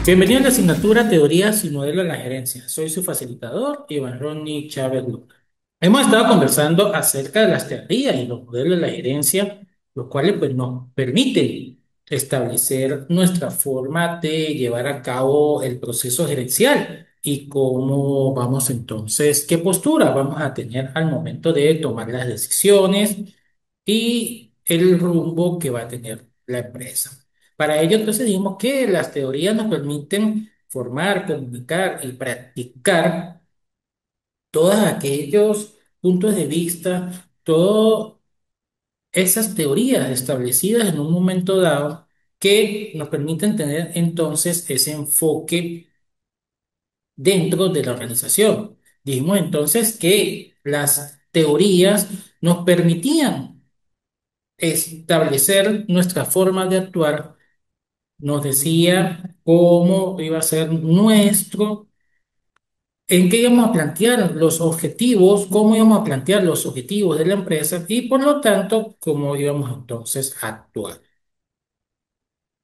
Bienvenido a la asignatura Teorías y Modelos de la Gerencia. Soy su facilitador, Iván Ronnie Chávez Luna. Hemos estado conversando acerca de las teorías y los modelos de la gerencia, los cuales pues, nos permiten establecer nuestra forma de llevar a cabo el proceso gerencial y cómo vamos entonces, qué postura vamos a tener al momento de tomar las decisiones y el rumbo que va a tener la empresa. Para ello, entonces, dijimos que las teorías nos permiten formar, comunicar y practicar todos aquellos puntos de vista, todas esas teorías establecidas en un momento dado que nos permiten tener entonces ese enfoque dentro de la organización. Dijimos entonces que las teorías nos permitían establecer nuestra forma de actuar, nos decía cómo iba a ser nuestro, en qué íbamos a plantear los objetivos, cómo íbamos a plantear los objetivos de la empresa y por lo tanto cómo íbamos entonces a actuar.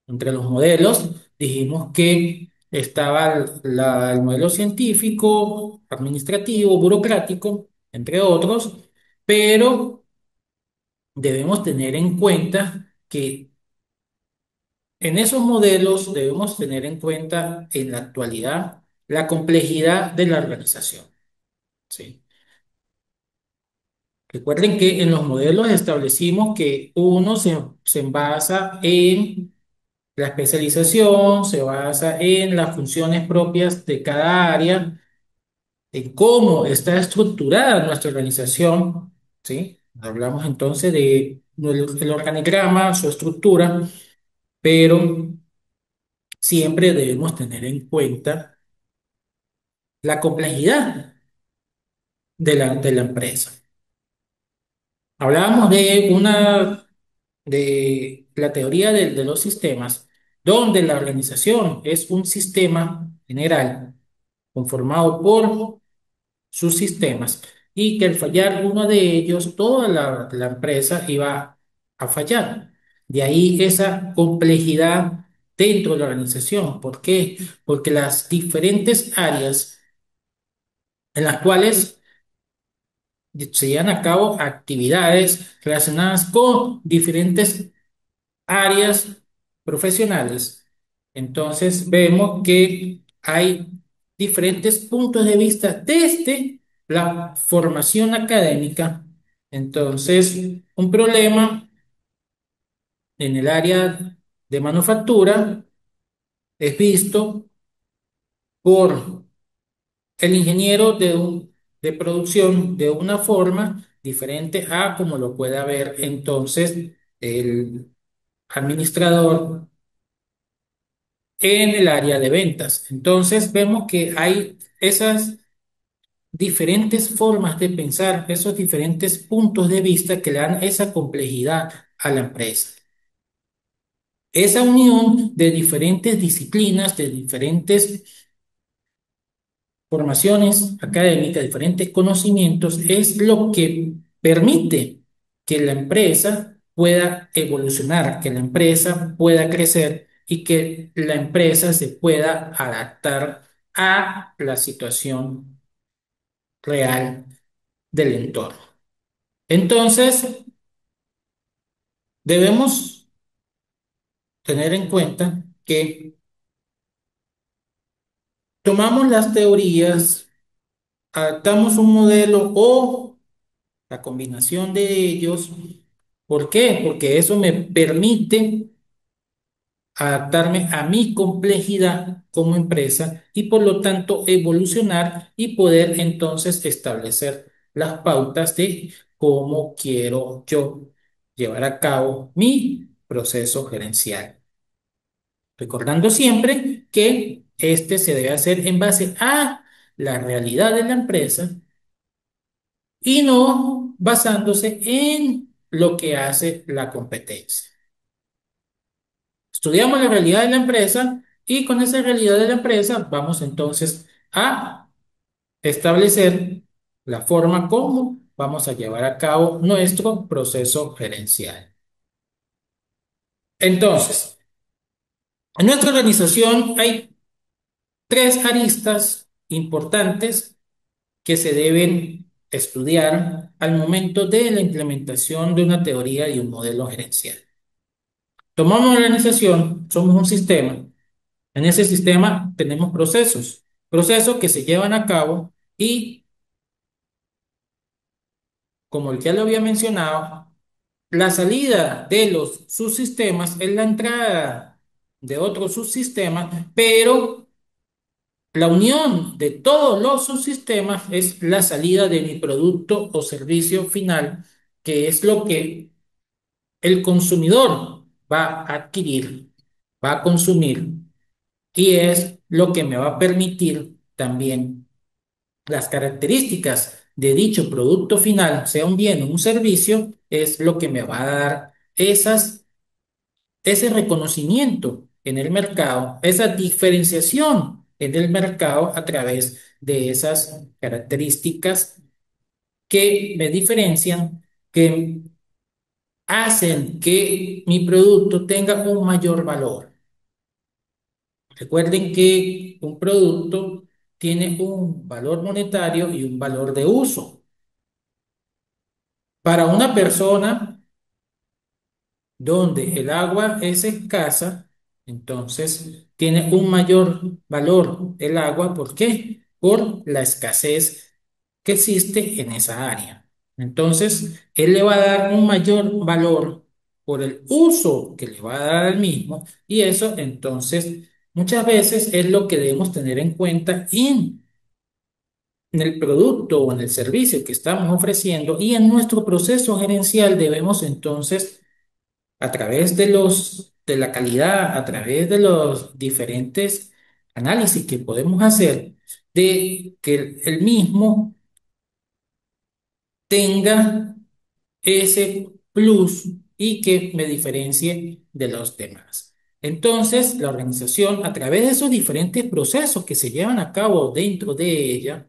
Entre los modelos dijimos que estaba el modelo científico, administrativo, burocrático, entre otros, pero debemos tener en cuenta que en esos modelos debemos tener en cuenta en la actualidad la complejidad de la organización. ¿Sí? Recuerden que en los modelos establecimos que uno se basa en la especialización, se basa en las funciones propias de cada área, en cómo está estructurada nuestra organización. ¿Sí? Hablamos entonces de el organigrama, su estructura, pero siempre debemos tener en cuenta la complejidad de la empresa. Hablábamos de la teoría de los sistemas, donde la organización es un sistema general conformado por sus sistemas y que al fallar uno de ellos, toda la empresa iba a fallar. De ahí esa complejidad dentro de la organización. ¿Por qué? Porque las diferentes áreas en las cuales se llevan a cabo actividades relacionadas con diferentes áreas profesionales. Entonces vemos que hay diferentes puntos de vista desde la formación académica. Entonces, un problema en el área de manufactura es visto por el ingeniero de producción de una forma diferente a como lo pueda ver entonces el administrador en el área de ventas. Entonces vemos que hay esas diferentes formas de pensar, esos diferentes puntos de vista que le dan esa complejidad a la empresa. Esa unión de diferentes disciplinas, de diferentes formaciones académicas, diferentes conocimientos, es lo que permite que la empresa pueda evolucionar, que la empresa pueda crecer y que la empresa se pueda adaptar a la situación real del entorno. Entonces, debemos tener en cuenta que tomamos las teorías, adaptamos un modelo o la combinación de ellos. ¿Por qué? Porque eso me permite adaptarme a mi complejidad como empresa y por lo tanto evolucionar y poder entonces establecer las pautas de cómo quiero yo llevar a cabo mi proceso gerencial. Recordando siempre que este se debe hacer en base a la realidad de la empresa y no basándose en lo que hace la competencia. Estudiamos la realidad de la empresa y con esa realidad de la empresa vamos entonces a establecer la forma como vamos a llevar a cabo nuestro proceso gerencial. Entonces, en nuestra organización hay tres aristas importantes que se deben estudiar al momento de la implementación de una teoría y un modelo gerencial. Tomamos una organización, somos un sistema. En ese sistema tenemos procesos que se llevan a cabo y, como ya lo había mencionado, la salida de los subsistemas es la entrada de otros subsistemas, pero la unión de todos los subsistemas es la salida de mi producto o servicio final, que es lo que el consumidor va a adquirir, va a consumir, y es lo que me va a permitir también las características de dicho producto final, sea un bien o un servicio, es lo que me va a dar ese reconocimiento en el mercado, esa diferenciación en el mercado a través de esas características que me diferencian, que hacen que mi producto tenga un mayor valor. Recuerden que un producto tiene un valor monetario y un valor de uso. Para una persona donde el agua es escasa, entonces tiene un mayor valor el agua. ¿Por qué? Por la escasez que existe en esa área. Entonces, él le va a dar un mayor valor por el uso que le va a dar al mismo, y eso entonces muchas veces es lo que debemos tener en cuenta en el producto o en el servicio que estamos ofreciendo, y en nuestro proceso gerencial debemos entonces, a través de la calidad, a través de los diferentes análisis que podemos hacer, de que el mismo tenga ese plus y que me diferencie de los demás. Entonces, la organización, a través de esos diferentes procesos que se llevan a cabo dentro de ella,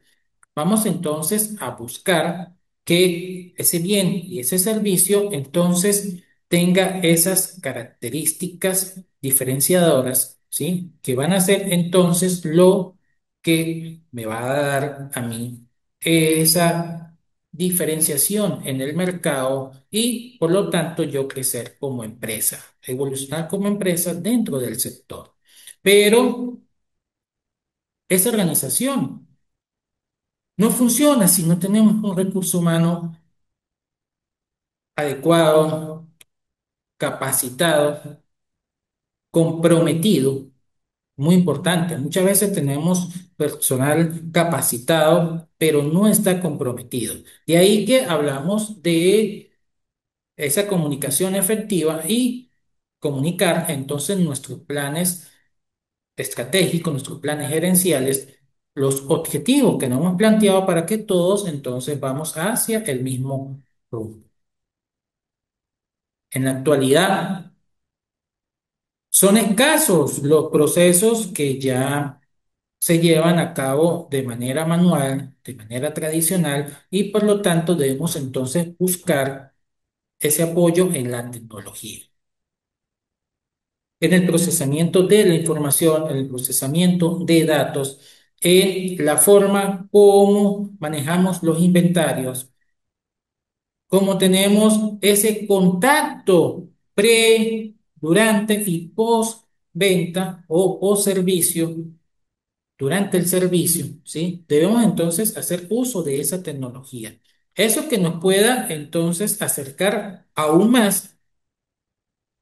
vamos entonces a buscar que ese bien y ese servicio entonces tenga esas características diferenciadoras, ¿sí? Que van a ser entonces lo que me va a dar a mí esa diferenciación en el mercado y por lo tanto yo crecer como empresa, evolucionar como empresa dentro del sector. Pero esa organización no funciona si no tenemos un recurso humano adecuado, capacitado, comprometido. Muy importante. Muchas veces tenemos personal capacitado, pero no está comprometido. De ahí que hablamos de esa comunicación efectiva y comunicar entonces nuestros planes estratégicos, nuestros planes gerenciales, los objetivos que nos hemos planteado para que todos entonces vamos hacia el mismo rumbo. En la actualidad, son escasos los procesos que ya se llevan a cabo de manera manual, de manera tradicional, y por lo tanto debemos entonces buscar ese apoyo en la tecnología, en el procesamiento de la información, en el procesamiento de datos, en la forma como manejamos los inventarios, cómo tenemos ese contacto pre, durante y post venta o post servicio durante el servicio, ¿sí? Debemos entonces hacer uso de esa tecnología. Eso que nos pueda entonces acercar aún más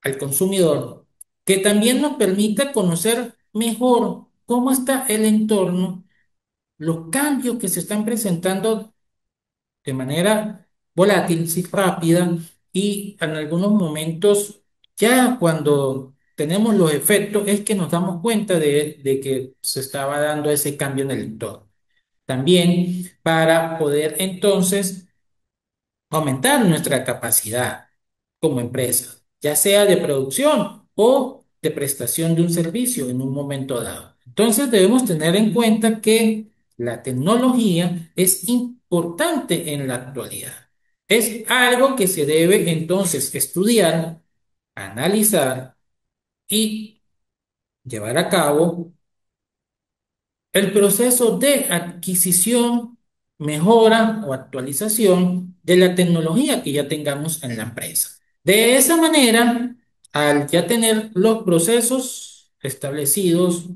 al consumidor, que también nos permita conocer mejor cómo está el entorno, los cambios que se están presentando de manera volátil, sí, rápida, y en algunos momentos, ya cuando tenemos los efectos, es que nos damos cuenta de que se estaba dando ese cambio en el entorno. También para poder entonces aumentar nuestra capacidad como empresa, ya sea de producción o de prestación de un servicio en un momento dado. Entonces debemos tener en cuenta que la tecnología es importante en la actualidad. Es algo que se debe entonces estudiar, analizar y llevar a cabo el proceso de adquisición, mejora o actualización de la tecnología que ya tengamos en la empresa. De esa manera, al ya tener los procesos establecidos,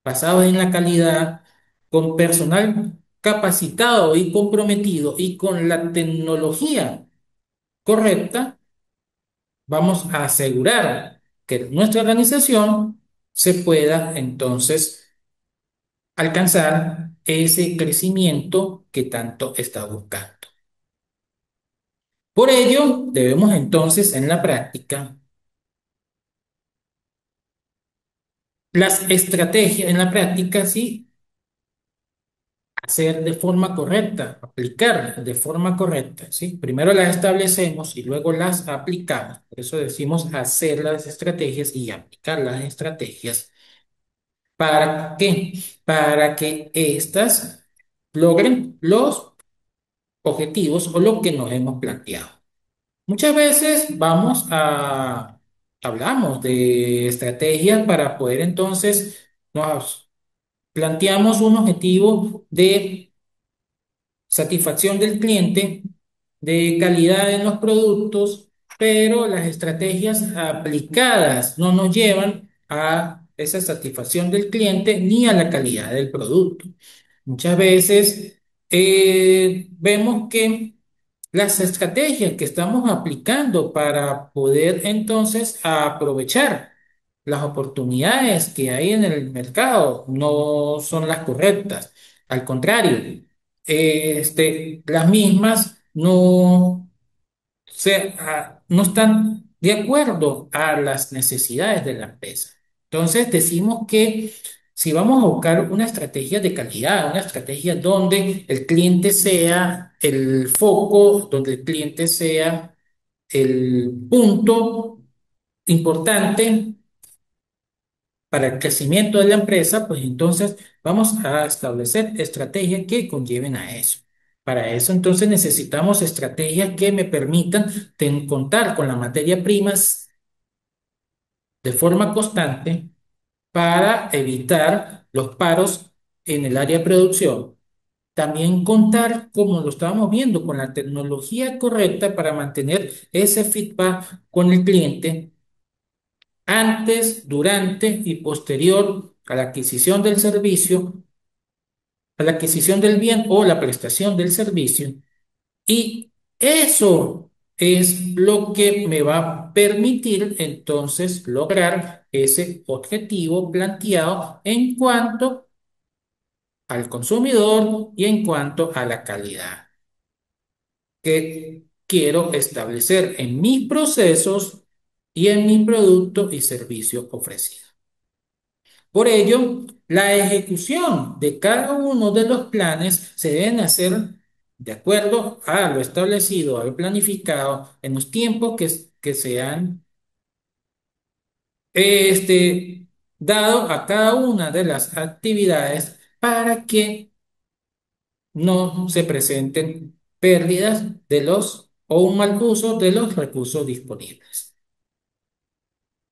basados en la calidad, con personal capacitado y comprometido y con la tecnología correcta, vamos a asegurar que nuestra organización se pueda entonces alcanzar ese crecimiento que tanto está buscando. Por ello, debemos entonces en la práctica, las estrategias en la práctica, sí, hacer de forma correcta, aplicar de forma correcta, ¿sí? Primero las establecemos y luego las aplicamos. Por eso decimos hacer las estrategias y aplicar las estrategias. ¿Para qué? Para que éstas logren los objetivos o lo que nos hemos planteado. Muchas veces hablamos de estrategias para poder entonces, nos planteamos un objetivo de satisfacción del cliente, de calidad en los productos, pero las estrategias aplicadas no nos llevan a esa satisfacción del cliente ni a la calidad del producto. Muchas veces vemos que las estrategias que estamos aplicando para poder entonces aprovechar las oportunidades que hay en el mercado no son las correctas. Al contrario, las mismas no están de acuerdo a las necesidades de la empresa. Entonces decimos que si vamos a buscar una estrategia de calidad, una estrategia donde el cliente sea el foco, donde el cliente sea el punto importante para el crecimiento de la empresa, pues entonces vamos a establecer estrategias que conlleven a eso. Para eso entonces necesitamos estrategias que me permitan contar con las materias primas de forma constante para evitar los paros en el área de producción. También contar, como lo estábamos viendo, con la tecnología correcta para mantener ese feedback con el cliente antes, durante y posterior a la adquisición del servicio, a la adquisición del bien o la prestación del servicio. Y eso es lo que me va a permitir entonces lograr ese objetivo planteado en cuanto al consumidor y en cuanto a la calidad que quiero establecer en mis procesos y en mi producto y servicio ofrecido. Por ello, la ejecución de cada uno de los planes se deben hacer de acuerdo a lo establecido, a lo planificado, en los tiempos que se han dado a cada una de las actividades para que no se presenten pérdidas de los o un mal uso de los recursos disponibles.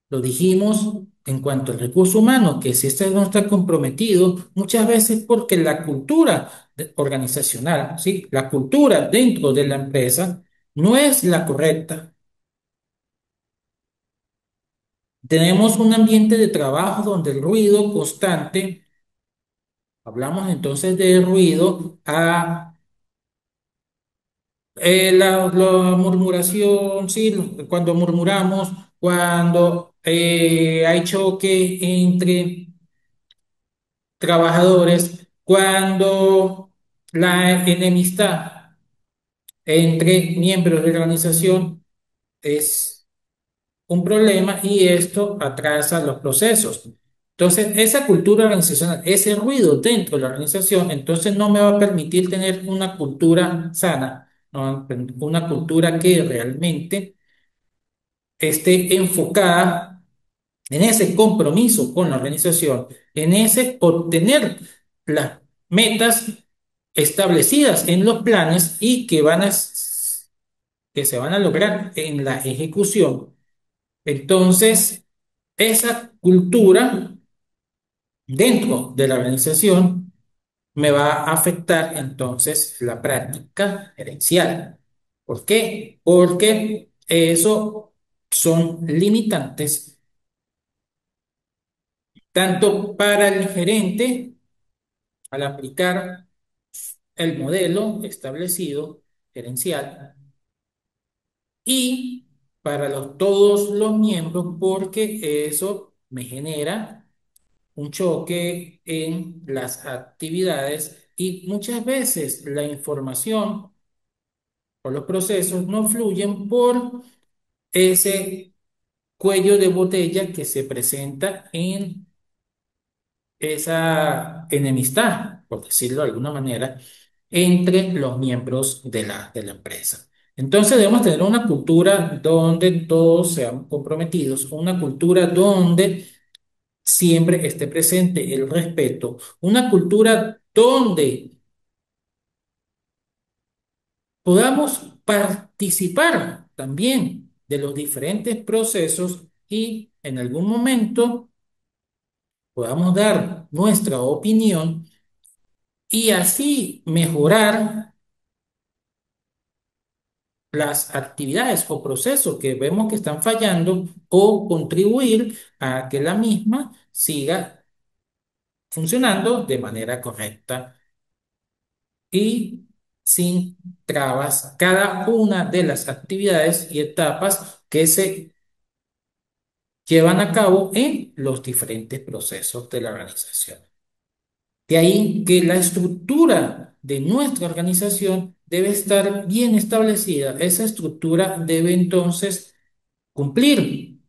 Lo dijimos en cuanto al recurso humano, que si este no está comprometido, muchas veces porque la cultura organizacional, ¿sí? La cultura dentro de la empresa no es la correcta. Tenemos un ambiente de trabajo donde el ruido constante, hablamos entonces de ruido, la murmuración, sí, cuando murmuramos, cuando hay choque entre trabajadores, cuando la enemistad entre miembros de la organización es un problema y esto atrasa los procesos. Entonces, esa cultura organizacional, ese ruido dentro de la organización, entonces no me va a permitir tener una cultura sana, ¿no? Una cultura que realmente esté enfocada en ese compromiso con la organización, en ese obtener las metas establecidas en los planes y que se van a lograr en la ejecución. Entonces, esa cultura dentro de la organización, me va a afectar entonces la práctica gerencial. ¿Por qué? Porque eso son limitantes tanto para el gerente al aplicar el modelo establecido gerencial y para todos los miembros porque eso me genera un choque en las actividades y muchas veces la información o los procesos no fluyen por ese cuello de botella que se presenta en esa enemistad, por decirlo de alguna manera, entre los miembros de la empresa. Entonces debemos tener una cultura donde todos seamos comprometidos, una cultura donde siempre esté presente el respeto, una cultura donde podamos participar también de los diferentes procesos y en algún momento podamos dar nuestra opinión y así mejorar las actividades o procesos que vemos que están fallando o contribuir a que la misma siga funcionando de manera correcta y sin trabas cada una de las actividades y etapas que se llevan a cabo en los diferentes procesos de la organización. De ahí que la estructura de nuestra organización debe estar bien establecida. Esa estructura debe entonces cumplir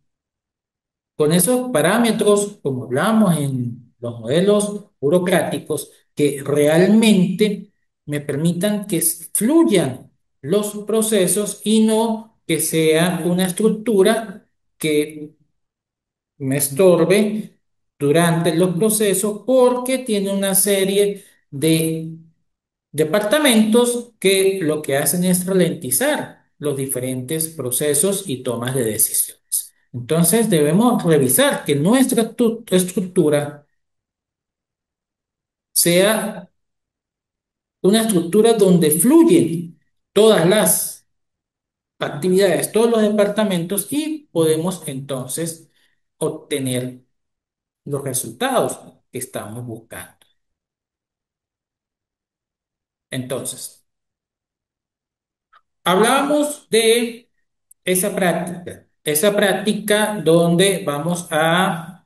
con esos parámetros, como hablamos en los modelos burocráticos, que realmente me permitan que fluyan los procesos y no que sea una estructura que me estorbe durante los procesos porque tiene una serie de departamentos que lo que hacen es ralentizar los diferentes procesos y tomas de decisiones. Entonces debemos revisar que nuestra estructura sea una estructura donde fluyen todas las actividades, todos los departamentos y podemos entonces obtener los resultados que estamos buscando. Entonces, hablábamos de esa práctica donde vamos a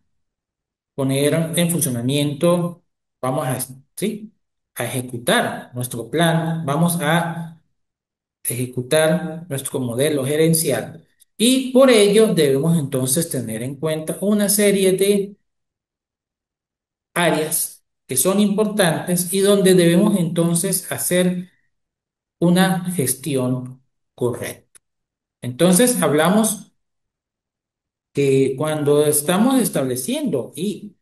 poner en funcionamiento, vamos a, ¿sí? A ejecutar nuestro plan, vamos a ejecutar nuestro modelo gerencial y por ello debemos entonces tener en cuenta una serie de áreas que son importantes y donde debemos entonces hacer una gestión correcta. Entonces hablamos que cuando estamos estableciendo y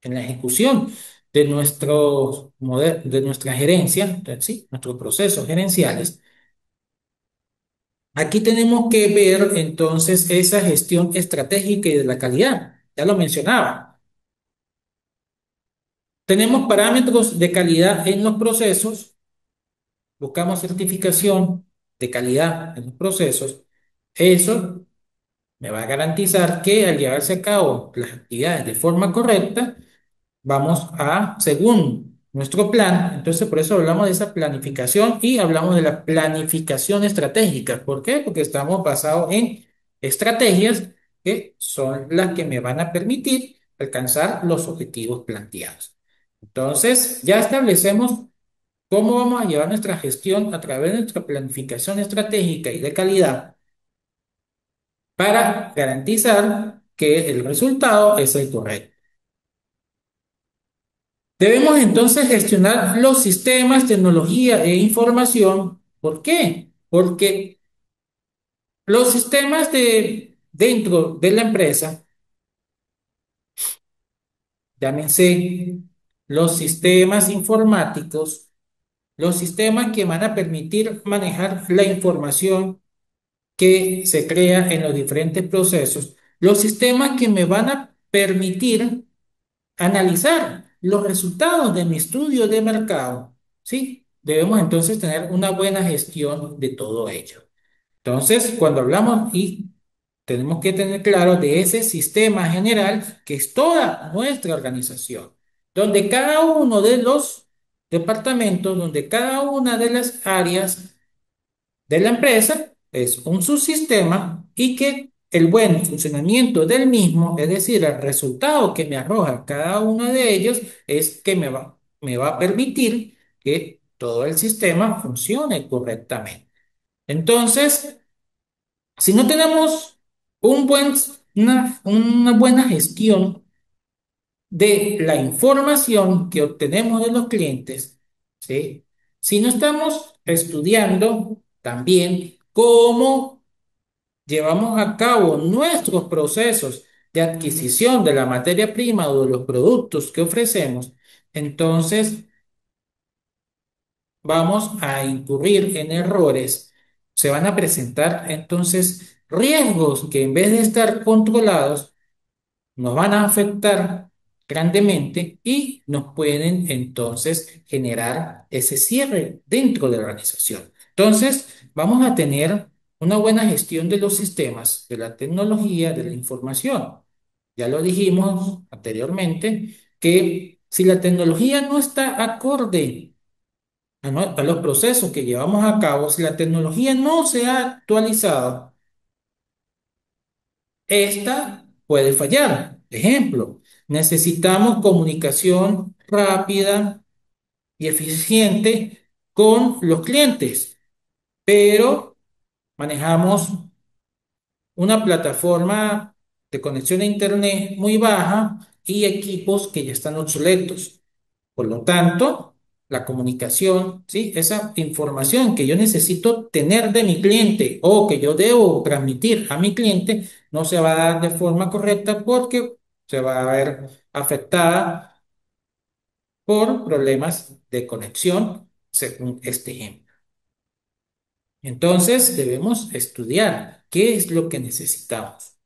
en la ejecución de de nuestra gerencia, ¿sí? Nuestros procesos gerenciales, aquí tenemos que ver entonces esa gestión estratégica y de la calidad. Ya lo mencionaba. Tenemos parámetros de calidad en los procesos, buscamos certificación de calidad en los procesos. Eso me va a garantizar que al llevarse a cabo las actividades de forma correcta, vamos a, según nuestro plan, entonces por eso hablamos de esa planificación y hablamos de la planificación estratégica. ¿Por qué? Porque estamos basados en estrategias que son las que me van a permitir alcanzar los objetivos planteados. Entonces, ya establecemos cómo vamos a llevar nuestra gestión a través de nuestra planificación estratégica y de calidad para garantizar que el resultado es el correcto. Debemos entonces gestionar los sistemas, tecnología e información. ¿Por qué? Porque los sistemas dentro de la empresa, llámense los sistemas informáticos, los sistemas que van a permitir manejar la información que se crea en los diferentes procesos, los sistemas que me van a permitir analizar los resultados de mi estudio de mercado, ¿sí? Debemos entonces tener una buena gestión de todo ello. Entonces, cuando hablamos y tenemos que tener claro de ese sistema general que es toda nuestra organización, donde cada uno de los departamentos, donde cada una de las áreas de la empresa es un subsistema y que el buen funcionamiento del mismo, es decir, el resultado que me arroja cada uno de ellos, es que me va a permitir que todo el sistema funcione correctamente. Entonces, si no tenemos un buen, una buena gestión de la información que obtenemos de los clientes, ¿sí? Si no estamos estudiando también cómo llevamos a cabo nuestros procesos de adquisición de la materia prima o de los productos que ofrecemos, entonces vamos a incurrir en errores. Se van a presentar entonces riesgos que en vez de estar controlados, nos van a afectar grandemente y nos pueden entonces generar ese cierre dentro de la organización. Entonces, vamos a tener una buena gestión de los sistemas, de la tecnología, de la información. Ya lo dijimos anteriormente, que si la tecnología no está acorde a los procesos que llevamos a cabo, si la tecnología no se ha actualizado, esta puede fallar. Ejemplo, necesitamos comunicación rápida y eficiente con los clientes, pero manejamos una plataforma de conexión a Internet muy baja y equipos que ya están obsoletos. Por lo tanto, la comunicación, ¿sí? Esa información que yo necesito tener de mi cliente o que yo debo transmitir a mi cliente no se va a dar de forma correcta porque se va a ver afectada por problemas de conexión, según este ejemplo. Entonces, debemos estudiar qué es lo que necesitamos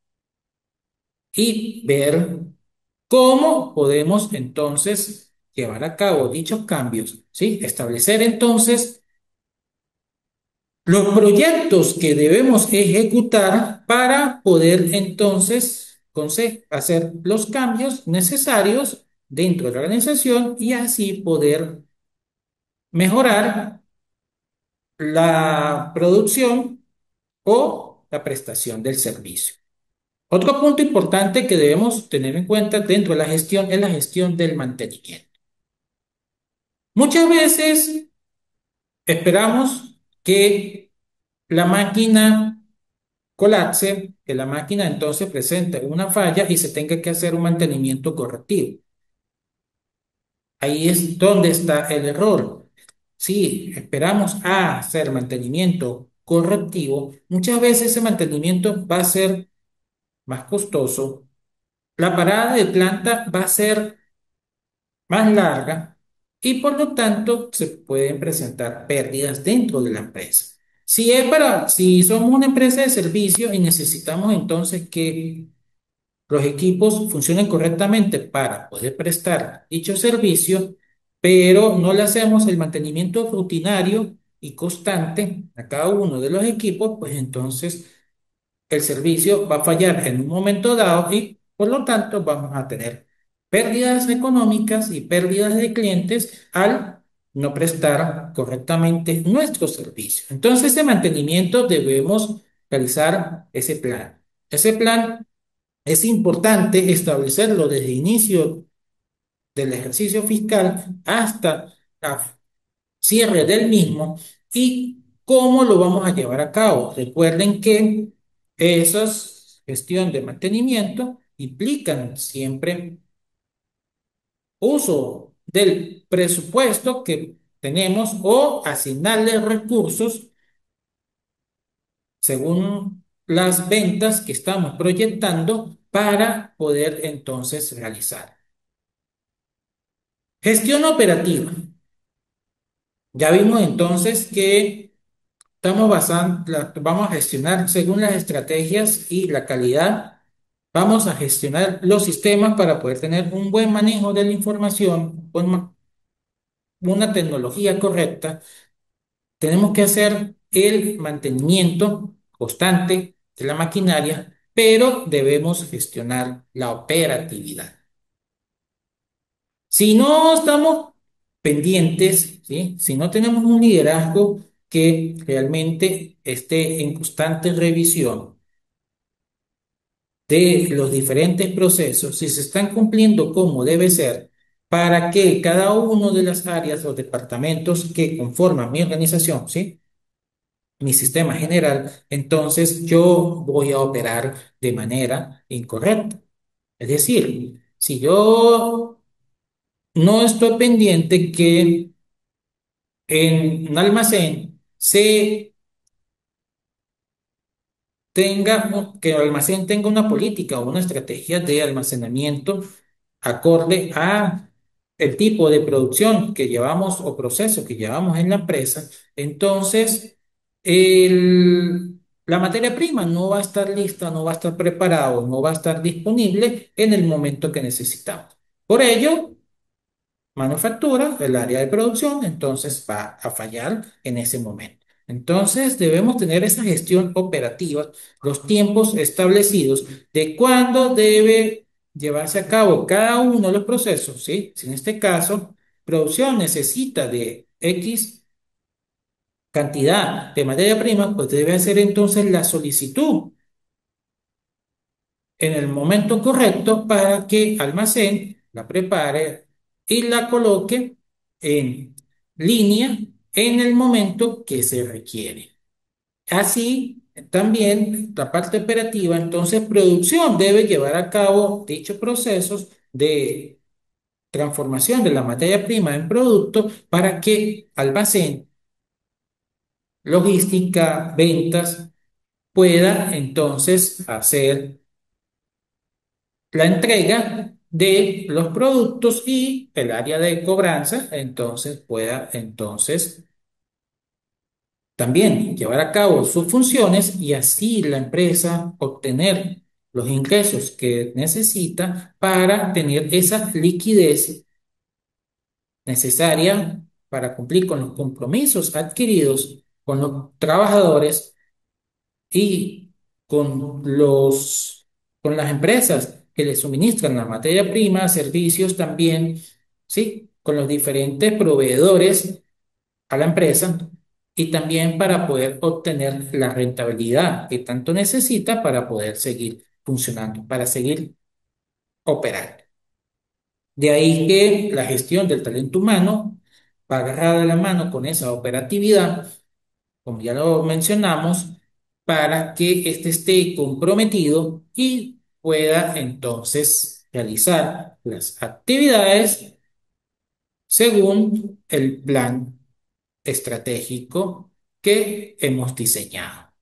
y ver cómo podemos entonces llevar a cabo dichos cambios, ¿sí? Establecer entonces los proyectos que debemos ejecutar para poder entonces hacer los cambios necesarios dentro de la organización y así poder mejorar la producción o la prestación del servicio. Otro punto importante que debemos tener en cuenta dentro de la gestión es la gestión del mantenimiento. Muchas veces esperamos que la máquina colapse, que la máquina entonces presente una falla y se tenga que hacer un mantenimiento correctivo. Ahí es donde está el error. Si esperamos a hacer mantenimiento correctivo, muchas veces ese mantenimiento va a ser más costoso. La parada de planta va a ser más larga y por lo tanto se pueden presentar pérdidas dentro de la empresa. Si somos una empresa de servicio y necesitamos entonces que los equipos funcionen correctamente para poder prestar dicho servicio, pero no le hacemos el mantenimiento rutinario y constante a cada uno de los equipos, pues entonces el servicio va a fallar en un momento dado y por lo tanto vamos a tener pérdidas económicas y pérdidas de clientes al no prestar correctamente nuestro servicio. Entonces, de mantenimiento debemos realizar ese plan. Ese plan es importante establecerlo desde el inicio del ejercicio fiscal hasta la cierre del mismo y cómo lo vamos a llevar a cabo. Recuerden que esas gestión de mantenimiento implican siempre uso del presupuesto que tenemos o asignarle recursos según las ventas que estamos proyectando para poder entonces realizar. Gestión operativa. Ya vimos entonces que vamos a gestionar según las estrategias y la calidad vamos a gestionar los sistemas para poder tener un buen manejo de la información con una tecnología correcta. Tenemos que hacer el mantenimiento constante de la maquinaria, pero debemos gestionar la operatividad. Si no estamos pendientes, ¿sí? Si no tenemos un liderazgo que realmente esté en constante revisión de los diferentes procesos, si se están cumpliendo como debe ser, para que cada uno de las áreas o departamentos que conforman mi organización, ¿sí? Mi sistema general, entonces yo voy a operar de manera incorrecta. Es decir, si yo no estoy pendiente que en un almacén que el almacén tenga una política o una estrategia de almacenamiento acorde a el tipo de producción que llevamos o proceso que llevamos en la empresa, entonces la materia prima no va a estar lista, no va a estar preparado, no va a estar disponible en el momento que necesitamos. Por ello, manufactura, el área de producción, entonces va a fallar en ese momento. Entonces debemos tener esa gestión operativa, los tiempos establecidos de cuándo debe llevarse a cabo cada uno de los procesos, ¿sí? Si en este caso, producción necesita de X cantidad de materia prima, pues debe hacer entonces la solicitud en el momento correcto para que almacén la prepare y la coloque en línea en el momento que se requiere. Así, también la parte operativa, entonces producción debe llevar a cabo dichos procesos de transformación de la materia prima en producto para que almacén, logística, ventas pueda entonces hacer la entrega de los productos y el área de cobranza entonces pueda entonces también llevar a cabo sus funciones y así la empresa obtener los ingresos que necesita para tener esa liquidez necesaria para cumplir con los compromisos adquiridos con los trabajadores y con con las empresas que le suministran la materia prima, servicios también, ¿sí? Con los diferentes proveedores a la empresa y también para poder obtener la rentabilidad que tanto necesita para poder seguir funcionando, para seguir operando. De ahí que la gestión del talento humano va agarrada de la mano con esa operatividad como ya lo mencionamos, para que éste esté comprometido y pueda entonces realizar las actividades según el plan estratégico que hemos diseñado.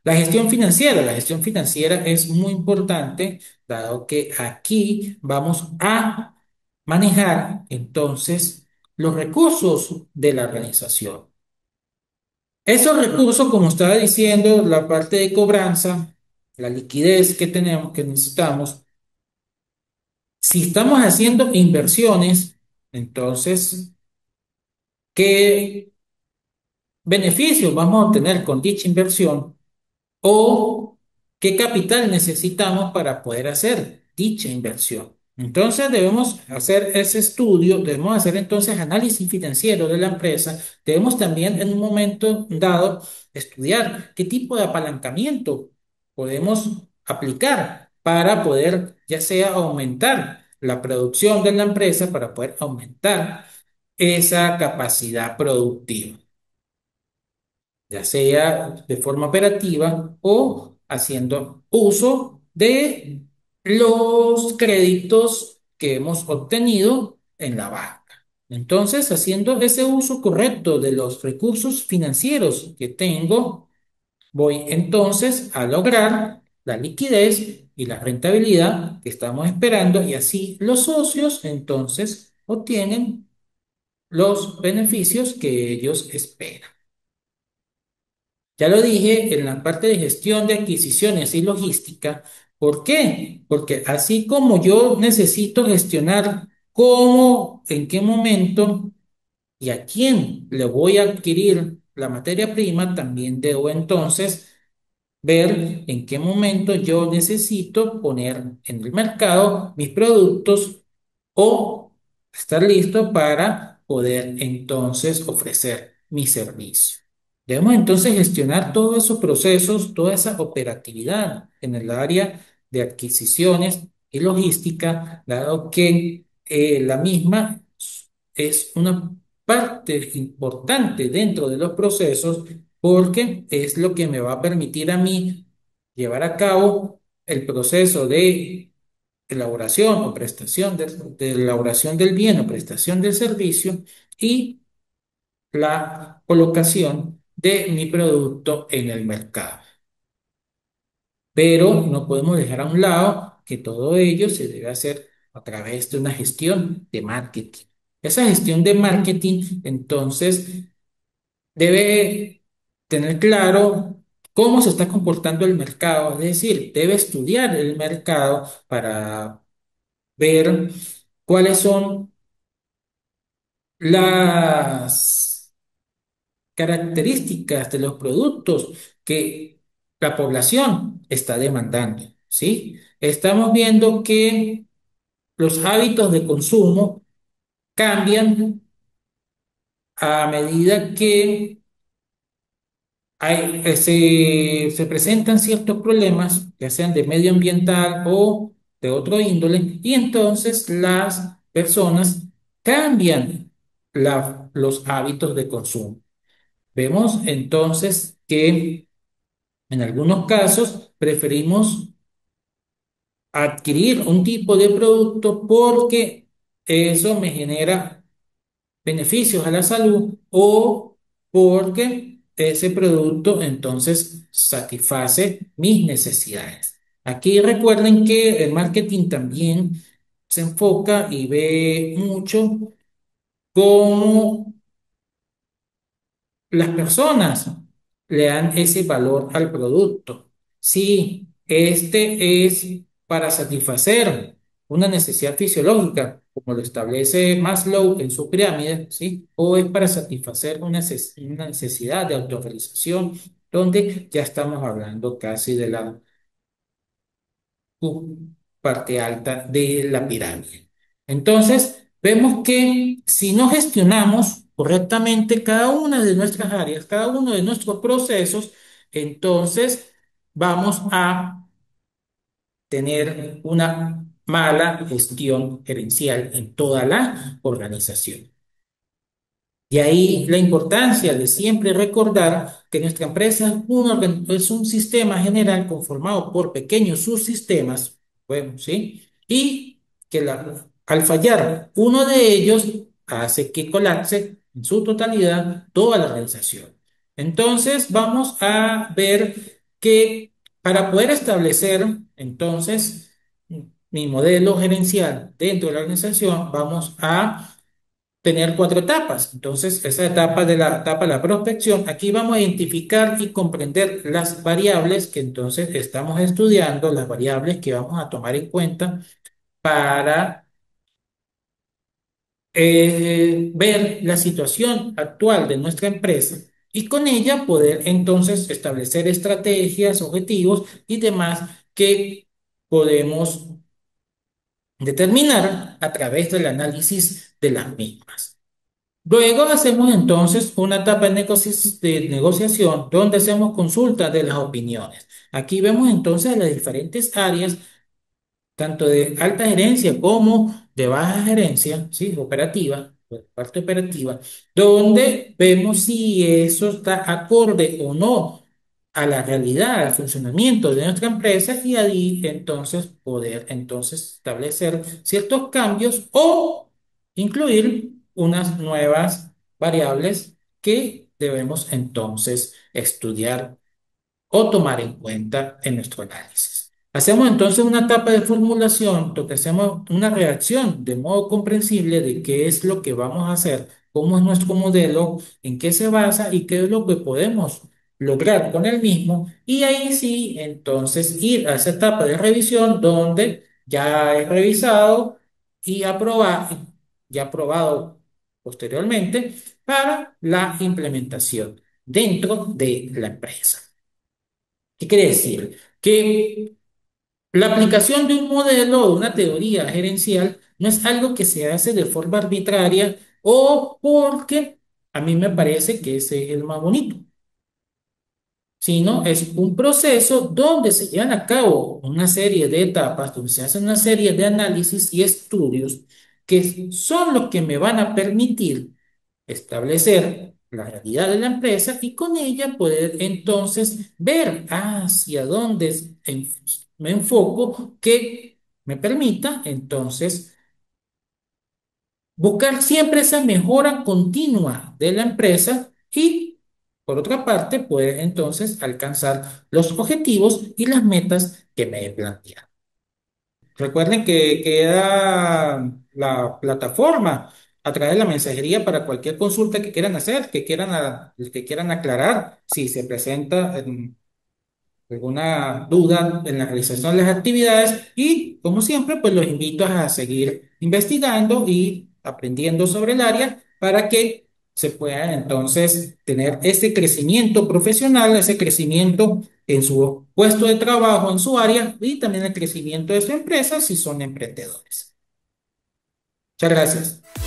La gestión financiera es muy importante, dado que aquí vamos a manejar entonces los recursos de la organización. Esos recursos, como estaba diciendo, la parte de cobranza, la liquidez que tenemos, que necesitamos, si estamos haciendo inversiones, entonces, ¿qué beneficios vamos a obtener con dicha inversión? ¿O qué capital necesitamos para poder hacer dicha inversión? Entonces debemos hacer ese estudio, debemos hacer entonces análisis financiero de la empresa, debemos también en un momento dado estudiar qué tipo de apalancamiento podemos aplicar para poder ya sea aumentar la producción de la empresa, para poder aumentar esa capacidad productiva ya sea de forma operativa o haciendo uso de los créditos que hemos obtenido en la banca. Entonces, haciendo ese uso correcto de los recursos financieros que tengo, voy entonces a lograr la liquidez y la rentabilidad que estamos esperando y así los socios entonces obtienen los beneficios que ellos esperan. Ya lo dije, en la parte de gestión de adquisiciones y logística, ¿Por qué? Porque así como yo necesito gestionar cómo, en qué momento y a quién le voy a adquirir la materia prima, también debo entonces ver en qué momento yo necesito poner en el mercado mis productos o estar listo para poder entonces ofrecer mi servicio. Debemos entonces gestionar todos esos procesos, toda esa operatividad en el área de adquisiciones y logística, dado que la misma es una parte importante dentro de los procesos porque es lo que me va a permitir a mí llevar a cabo el proceso de elaboración o prestación de elaboración del bien o prestación del servicio y la colocación de mi producto en el mercado. Pero no podemos dejar a un lado que todo ello se debe hacer a través de una gestión de marketing. Esa gestión de marketing, entonces, debe tener claro cómo se está comportando el mercado, es decir, debe estudiar el mercado para ver cuáles son las características de los productos que la población está demandando, ¿sí? Estamos viendo que los hábitos de consumo cambian a medida que se presentan ciertos problemas, ya sean de medio ambiental o de otro índole, y entonces las personas cambian los hábitos de consumo. Vemos entonces que en algunos casos preferimos adquirir un tipo de producto porque eso me genera beneficios a la salud o porque ese producto entonces satisface mis necesidades. Aquí recuerden que el marketing también se enfoca y ve mucho cómo las personas le dan ese valor al producto. Si este es para satisfacer una necesidad fisiológica, como lo establece Maslow en su pirámide, ¿sí? O es para satisfacer una necesidad de autorrealización, donde ya estamos hablando casi de la parte alta de la pirámide. Entonces, vemos que si no gestionamos correctamente cada una de nuestras áreas, cada uno de nuestros procesos, entonces vamos a tener una mala gestión gerencial en toda la organización. Y ahí la importancia de siempre recordar que nuestra empresa es un sistema general conformado por pequeños subsistemas, bueno, ¿sí? Y que al fallar uno de ellos hace que colapse en su totalidad toda la organización. Entonces vamos a ver que para poder establecer entonces mi modelo gerencial dentro de la organización, vamos a tener cuatro etapas. Entonces, esa etapa de la etapa de la prospección, aquí vamos a identificar y comprender las variables que entonces estamos estudiando, las variables que vamos a tomar en cuenta para ver la situación actual de nuestra empresa y con ella poder entonces establecer estrategias, objetivos y demás que podemos determinar a través del análisis de las mismas. Luego hacemos entonces una etapa de negociación donde hacemos consulta de las opiniones. Aquí vemos entonces las diferentes áreas tanto de alta gerencia como de baja gerencia, ¿sí? Operativa, pues, parte operativa, donde vemos si eso está acorde o no a la realidad, al funcionamiento de nuestra empresa y ahí entonces poder entonces establecer ciertos cambios o incluir unas nuevas variables que debemos entonces estudiar o tomar en cuenta en nuestro análisis. Hacemos entonces una etapa de formulación, donde hacemos una reacción de modo comprensible de qué es lo que vamos a hacer, cómo es nuestro modelo, en qué se basa y qué es lo que podemos lograr con el mismo y ahí sí, entonces ir a esa etapa de revisión donde ya he revisado y aprobado, ya aprobado posteriormente para la implementación dentro de la empresa. ¿Qué quiere decir? Que la aplicación de un modelo o una teoría gerencial no es algo que se hace de forma arbitraria o porque a mí me parece que ese es el más bonito, sino es un proceso donde se llevan a cabo una serie de etapas, donde se hacen una serie de análisis y estudios que son los que me van a permitir establecer la realidad de la empresa y con ella poder entonces ver hacia dónde me enfoco que me permita entonces buscar siempre esa mejora continua de la empresa y, por otra parte, poder entonces alcanzar los objetivos y las metas que me he planteado. Recuerden que queda la plataforma a través de la mensajería para cualquier consulta que quieran hacer, que quieran aclarar, si se presenta alguna duda en la realización de las actividades y, como siempre, pues los invito a seguir investigando y aprendiendo sobre el área para que se pueda entonces tener ese crecimiento profesional, ese crecimiento en su puesto de trabajo, en su área y también el crecimiento de su empresa si son emprendedores. Muchas gracias.